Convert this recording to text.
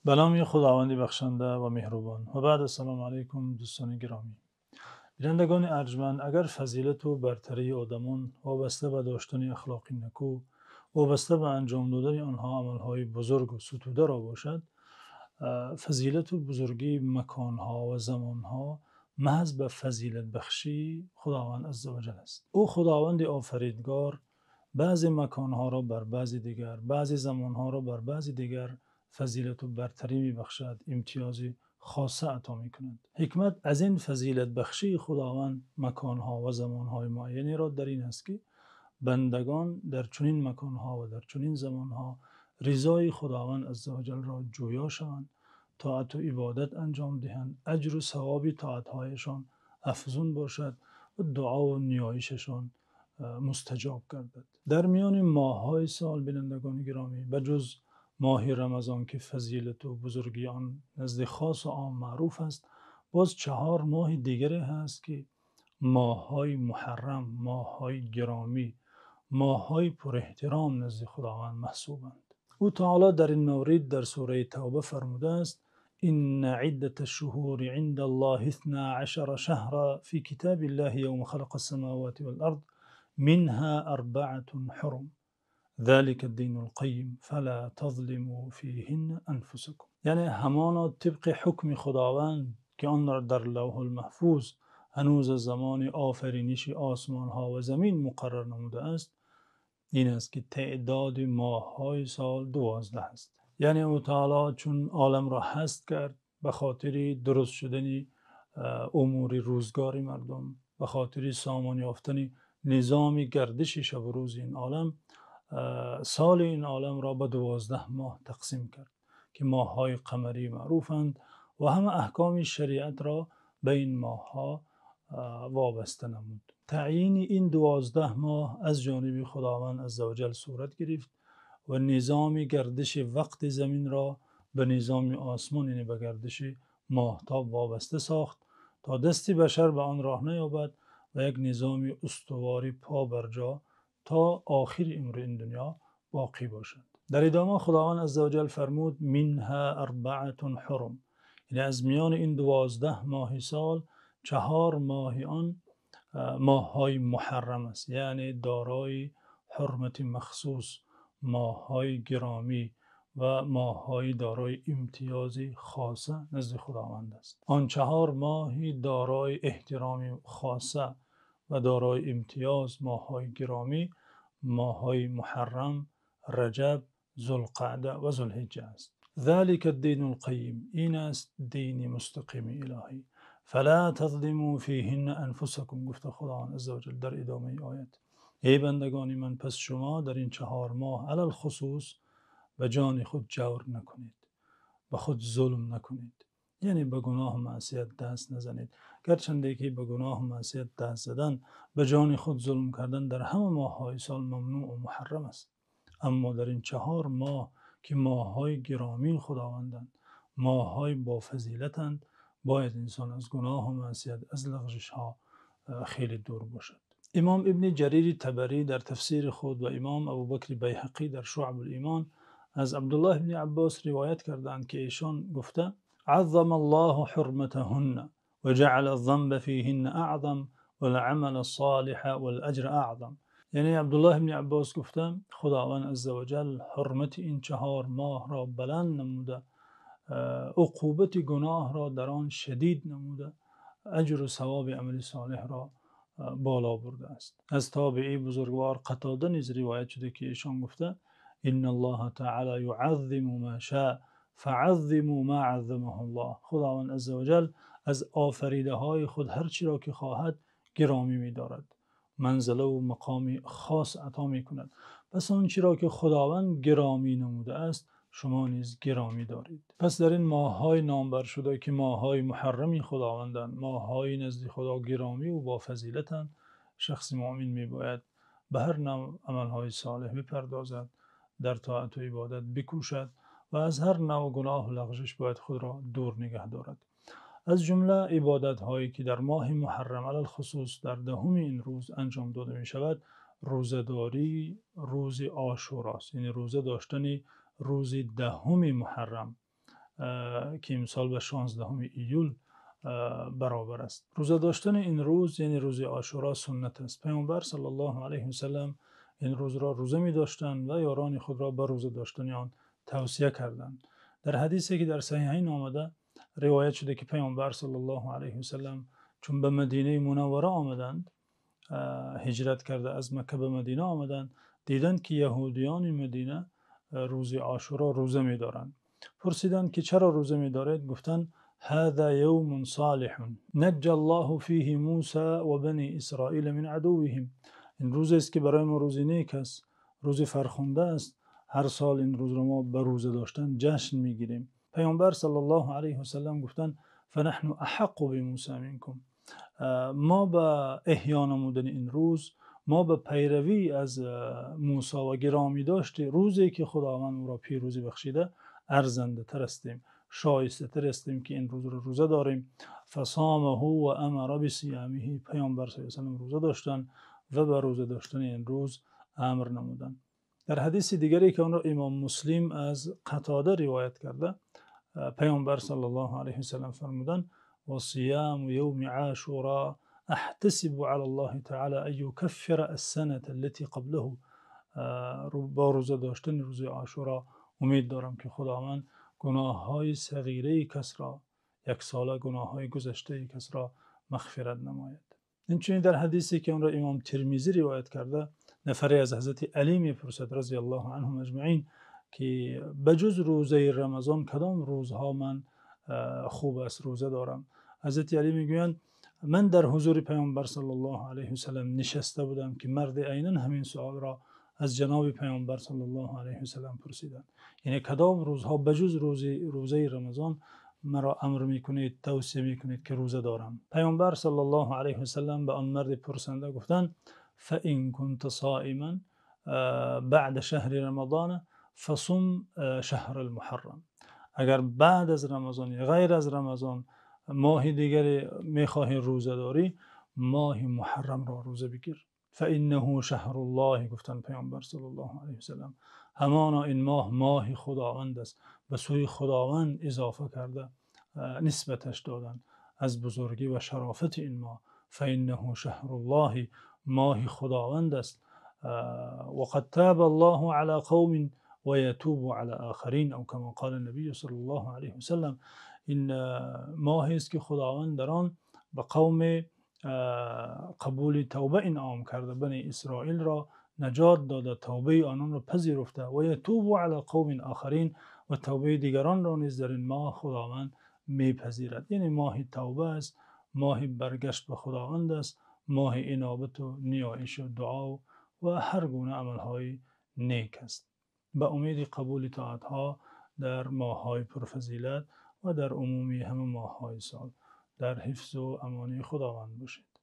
به نام خداوند بخشنده و مهربان و بعد السلام علیکم دوستان گرامی. بینندگان ارجمند، اگر فضیلت و برتری آدمان وابسته به داشتن اخلاقی نکو، وابسته به انجام دادن آنها عملهای بزرگ و ستوده را باشد، فضیلت و بزرگی مکانها و زمانها محض به فضیلت بخشی خداوند عزوجل است. او خداوند آفریدگار بعضی مکانها را بر بعضی دیگر، بعضی زمانها را بر بعضی دیگر فضیلت و برتری می بخشد، امتیازی خاصه عطا می کند. حکمت از این فضیلت بخشی خداوند مکانها و زمانهای معینی را در این است که بندگان در چنین مکانها و در چنین زمانها رضای خداوند عزوجل را جویا شوند، طاعت و عبادت انجام دهند، اجر و ثواب طاعتهایشان افزون باشد و دعا و نیایششان مستجاب گردد. در میان ماه‌های سال بینندگان گرامی به جز ماه رمضان که فضیلت و بزرگی آن نزد خاص و عام معروف است، باز 4 ماه دیگری هست که ماه‌های محرم، ماه‌های گرامی، ماه‌های پر احترام نزد خداوند محسوبند. او تعالی در این مورد در سوره توبه فرموده است: ان عدة الشهور عند الله 12 شهرا في كتاب الله يوم خلق السماوات والأرض منها 4 حرم ذلك الدين القیم فلا تظلموا فيهن انفسكم. یعنی همانا طبق حکم خداوند که آن را در لوح المحفوظ هنوز زمان آفرینش آسمان ها و زمین مقرر نموده است، این است که تعداد ماه‌های سال 12 است. یعنی او تعالی چون عالم را هست کرد به خاطر درست شدن امور روزگار مردم، به خاطر سامان یافتن نظام گردش شب و روز این عالم، سال این عالم را به 12 ماه تقسیم کرد که ماه‌های قمری معروفند و همه احکام شریعت را به این ماه‌ها وابسته نمود. تعیین این 12 ماه از جانب خداوند عزوجل صورت گرفت و نظام گردش وقت زمین را به نظام آسمان، یعنی به گردش ماهتاب وابسته ساخت تا دست بشر به آن راه نیابد و یک نظام استواری پا بر جا تا آخر عمر این دنیا باقی باشد. در ادامه خداوند عزوجل فرمود منها 4 حرم، یعنی از میان این 12 ماه سال 4 ماه آن ماه‌های محرم است، یعنی دارای حرمت مخصوص، ماه‌های گرامی و ماه‌های دارای امتیازی خاصه نزد خداوند است. آن 4 ماهی دارای احترام خاصه و دارای امتیاز، ماه‌های گرامی، ماه‌های محرم، رجب، ذوالقعده و ذوالحجه است. ذلك الدین القیم، این است دین مستقیم الهی. فلا تظلموا فیهن انفسکم، گفته خداوند عزوجل در ادامه آیت: ای بندگان من، پس شما در این 4 ماه علل خصوص به جان خود جور نکنید، به خود ظلم نکنید، یعنی به گناه و معصیت دست نزنید. گرچنده که به گناه و معصیت دست زدن، به جان خود ظلم کردن در همه ماه‌های سال ممنوع و محرم است، اما در این 4 ماه که ماه‌های گرامی خداوندند، ماه‌های با فضیلتند، باید انسان از گناه و معصیت، از لغزش ها خیلی دور باشد. امام ابن جریر طبری در تفسیر خود و امام ابوبکر بیهقی در شعب الایمان از عبدالله ابن عباس روایت کردند که ایشان گفته: عظم الله حرمتهن و جعل الذنب فیهن اعظم والعمل الصالح والاجر اعظم. یعنی عبدالله ابن عباس گفته خداوند عزوجل حرمت این 4 ماه را بلند نموده، عقوبت گناه را در آن شدید نموده، اجر و ثواب عمل صالح را بالا برده است. از تابعی بزرگوار قتاده نیز روایت شده که ایشان گفته: ان الله تعالی یعظم ما شاء فعظموا ما عظمه الله. خداوند عزوجل از آفریده های خود هر چی را که خواهد گرامی می دارد، منزله و مقام خاص عطا می کند. پس آن چی را که خداوند گرامی نموده است شما نیز گرامی دارید. پس در این ماه‌های نامبر شده که ماه‌های محرمی خداوندند، ماه‌های نزد خدا گرامی و با فضیلتند، شخص مؤمن می‌باید به هر نوع عمل‌های صالح بپردازد، در طاعت و عبادت بکوشد و از هر نوع گناه و لغزش باید خود را دور نگه دارد. از جمله عبادت‌هایی که در ماه محرم علی الخصوص در 10 این روز انجام داده می‌شود، روزه‌داری روز عاشورا است، یعنی روزه داشتن روز 10 محرم که امسال به 16 ایول برابر است. روزه داشتن این روز یعنی روز عاشورا سنت است. پیامبر صلی الله علیه و سلم این روز را روزه می داشتند و یاران خود را به روزه داشتن آن توصیه کردند. در حدیثی که در صحیحین آمده روایت شده که پیامبر صلی الله علیه و سلم چون به مدینه منوره آمدند، هجرت کرده از مکه به مدینه آمدند، دیدند که یهودیان مدینه روز عاشورا روزه می دارند. پرسیدند که چرا روزه می دارید؟ گفتند هذا یوم صالح نجى الله فیه موسی و بنی اسرائیل من عدوهم. این روز است که برای ما روز نیک است، روز فرخنده است. هر سال این روز را ما به روزه داشتن جشن میگیریم. پیامبر صلی الله علیه و سلم گفتند فنحن احق بموسی منکم. ما به احیا نمودن این روز، ما به پیروی از موسی و گرامی داشت روزی که خداوند او را پیروزی بخشیده ارزنده تر هستیم، شایسته تر هستیم که این روز را روزه داریم. فصامه و امر بصیامه. پیامبر صلی الله علیه و سلم روزه داشتن و به روزه داشتن این روز امر نمودند. در حدیث دیگری که اون را امام مسلم از قتاده روایت کرده، پیامبر صلی الله علیه و سلم فرمودند و صیام یوم عاشورا احتسب علی الله تعالی ان یکفر السنه التي قبله. با روزه داشتن روز عاشورا امید دارم که خداوند گناه های صغیره کس را، یک ساله گناه های گذشته کس را مغفرت نماید. اینچنین در حدیثی که اون را امام ترمذی روایت کرده، نفری از حضرت علی میپرسد رضی الله عنهم اجمعین که بجز روزه رمضان کدام روزها من خوب است روزه دارم؟ حضرت علی میگویند من در حضور پیامبر صلی الله علیه و سلم نشسته بودم که مرد عیناً همین سوال را از جناب پیامبر صلی الله علیه و سلم پرسیدند، یعنی کدام روزها بجز روزه رمضان مرا امر میکنید، توصیه میکنید که روزه دارم؟ پیامبر صلی الله علیه و سلم به آن مرد پرسنده گفتند فإن كنت صائما بعد شهر رمضان فصم شهر المحرم. اگر بعد از رمضان یا غیر از رمضان ماه دیگری میخواهی روزه داری، ماه محرم را روزه بگیر. فإنه شهر الله. گفتن پیامبر صلی الله علیه و سلم همانا این ماه خداوند است، به سوی خداوند اضافه کرده نسبتش دادن از بزرگی و شرافت این ماه. فإنه شهر الله، ماه خداوند است. وقد تاب الله على قوم و یتوب علی آخرین، او کما قال النبی صلی الله علیه و سلم. این ماهی است که خداوند در آن به قوم قبول توبه انعام کرده، بنی اسرائیل را نجات داده، توبه آنان را پذیرفته. و یتوب علی قوم آخرین، و توبه دیگران را نیز در این ماه خداوند میپذیرد. یعنی ماه توبه است، ماه برگشت به خداوند است، ماه انابت و نیایش و دعا و هر گونه عملهای نیک است. به امید قبول طاعتها در ماه‌های پرفضیلت و در عمومی همه ماه‌های سال در حفظ و امان خداوند باشید.